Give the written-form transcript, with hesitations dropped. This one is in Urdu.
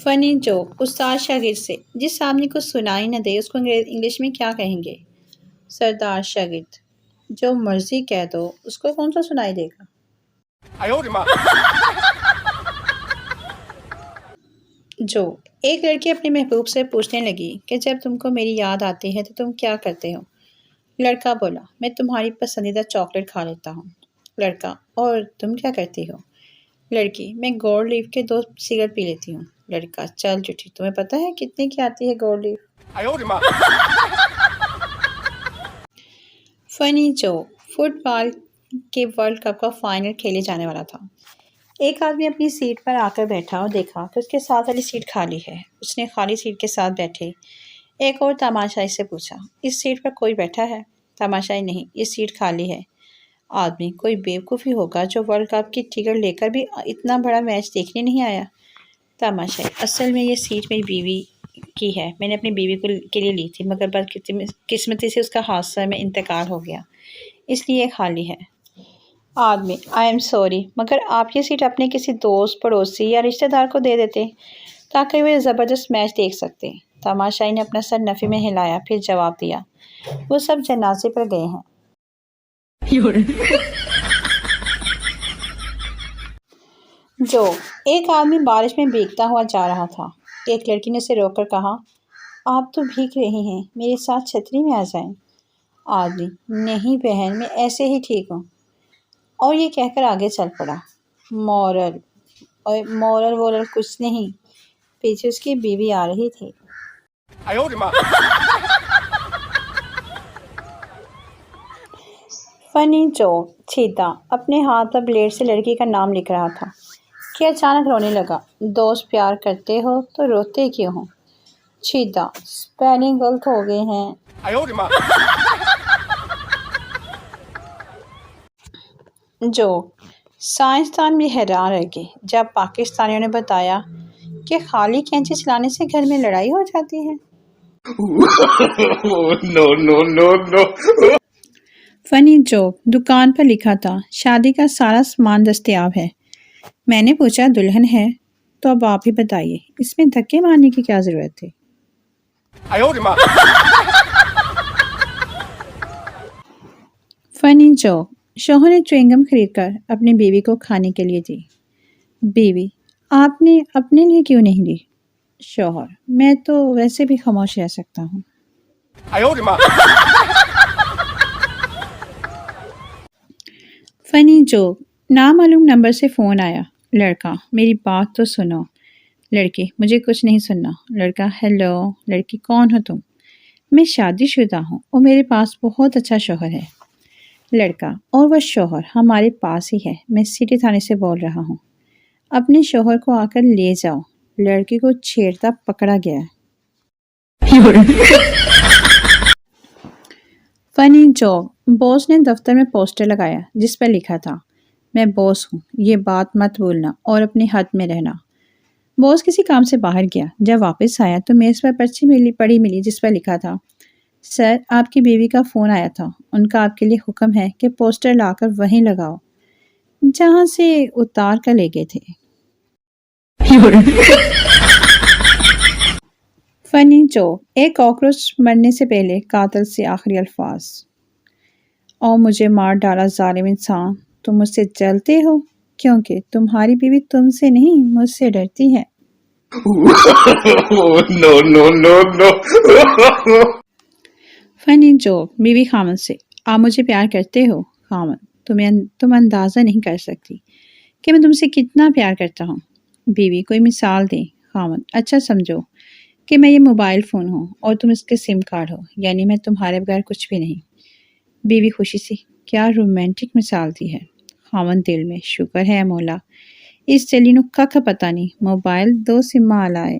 فنی جوک استاد شاگرد سے جس آدمی کو سنائی نہ دے اس کو انگلش میں کیا کہیں گے؟ سردار شاگرد جو مرضی کہہ دو اس کو کون سا سنائی دے گا؟ جو ایک لڑکی اپنے محبوب سے پوچھنے لگی کہ جب تم کو میری یاد آتی ہے تو تم کیا کرتے ہو؟ لڑکا بولا میں تمہاری پسندیدہ چاکلیٹ کھا لیتا ہوں۔ لڑکا اور تم کیا کرتی ہو؟ لڑکی میں گولڈ لیف کے 2 سگریٹ پی لیتی ہوں۔ لڑکا چل جھوٹی تمہیں پتہ ہے کتنے کی آتی ہے گولڈ لیف؟ فنی جو فٹ بال کے ورلڈ کپ کا فائنل کھیلے جانے والا تھا۔ ایک آدمی اپنی سیٹ پر آ کر بیٹھا اور دیکھا کہ اس کے ساتھ والی سیٹ خالی ہے۔ اس نے خالی سیٹ کے ساتھ بیٹھے ایک اور تماشائی سے پوچھا اس سیٹ پر کوئی بیٹھا ہے؟ تماشائی نہیں، یہ سیٹ خالی ہے۔ آدمی کوئی بیوقوفی ہوگا جو ورلڈ کپ کی ٹکٹ لے کر بھی اتنا بڑا میچ دیکھنے نہیں آیا۔ تماشائی اصل میں یہ سیٹ میری بیوی کی ہے، میں نے اپنی بیوی کے لیے لی تھی مگر بدقسمتی سے اس کا حادثہ میں انتقال ہو گیا اس لیے یہ خالی ہے۔ آدمی آئی ایم سوری مگر آپ یہ سیٹ اپنے کسی دوست پڑوسی یا رشتہ دار کو دے دیتے تاکہ وہ زبردست میچ دیکھ سکتے۔ تماشائی نے اپنا سر نفی میں ہلایا پھر جواب دیا وہ سب جنازے پر گئے ہیں۔ جو ایک آدمی بارش میں بھیگتا ہوا جا رہا تھا۔ ایک لڑکی نے اسے روک کر کہا آپ تو بھیگ رہی ہیں، میرے ساتھ چھتری میں آ جائیں۔ آدمی نہیں بہن میں ایسے ہی ٹھیک ہوں، اور یہ کہہ کر آگے چل پڑا۔ مورل وورل کچھ نہیں، پیچھے اس کی بیوی آ رہی تھی۔ فنی جو چیتا اپنے ہاتھ پر بلیڈ سے لڑکی کا نام لکھ رہا تھا کہ اچانک رونے لگا۔ دوست پیار کرتے ہو تو روتے کیوں ہو؟ چیتا سپیلنگ غلط ہو گئے ہیں۔ جو سائنسدان بھی حیران رہ گئے جب پاکستانیوں نے بتایا کہ خالی کینچی چلانے سے گھر میں لڑائی ہو جاتی ہے۔ فنی جوک دکان پر لکھا تھا شادی کا سارا سامان دستیاب ہے۔ میں نے پوچھا دلہن ہے تو اب آپ ہی بتائیے اس میں دھکے مارنے کی کیا ضرورت تھی؟ فنی جوک شوہر نے چوئنگم خرید کر اپنی بیوی کو کھانے کے لیے دی۔ بیوی آپ نے اپنے لیے کیوں نہیں لی؟ شوہر میں تو ویسے بھی خاموش رہ سکتا ہوں۔ فنی جوک نامعلوم نمبر سے فون آیا۔ لڑکا میری بات تو سنو۔ لڑکی مجھے کچھ نہیں سننا۔ لڑکا ہیلو۔ لڑکی کون ہو تم؟ میں شادی شدہ ہوں اور میرے پاس بہت اچھا شوہر ہے۔ لڑکا اور وہ شوہر ہمارے پاس ہی ہے، میں سٹی تھانے سے بول رہا ہوں، اپنے شوہر کو آ کر لے جاؤ۔ لڑکی کو چھیڑتا پکڑا گیا۔ فنی جوک باس نے دفتر میں پوسٹر لگایا جس پر لکھا تھا میں باس ہوں، یہ بات مت بھولنا اور اپنے حد میں رہنا۔ باس کسی کام سے باہر گیا، جب واپس آیا تو میز پر پرچی پڑی ملی جس پر لکھا تھا سر آپ کی بیوی کا فون آیا تھا، ان کا آپ کے لیے حکم ہے کہ پوسٹر لا کر وہیں لگاؤ جہاں سے اتار کر لے گئے تھے۔ فنی جو ایک کاکروچ مرنے سے پہلے قاتل سے آخری الفاظ اور مجھے مار ڈالا ظالم انسان، تم مجھ سے جلتے ہو کیونکہ تمہاری بیوی تم سے نہیں مجھ سے ڈرتی ہے۔ فنی جوک بیوی خامن سے آپ مجھے پیار کرتے ہو؟ خامن تم اندازہ نہیں کر سکتی کہ میں تم سے کتنا پیار کرتا ہوں۔ بیوی کوئی مثال دیں۔ خامن اچھا سمجھو کہ میں یہ موبائل فون ہوں اور تم اس کے سم کارڈ ہو، یعنی میں تمہارے بغیر کچھ بھی نہیں۔ بیوی خوشی سے کیا رومانٹک مثال دی ہے۔ خامن دل میں شکر ہے مولا اس چلی نو ککھ پتہ نہیں موبائل 2 سماں آلائے۔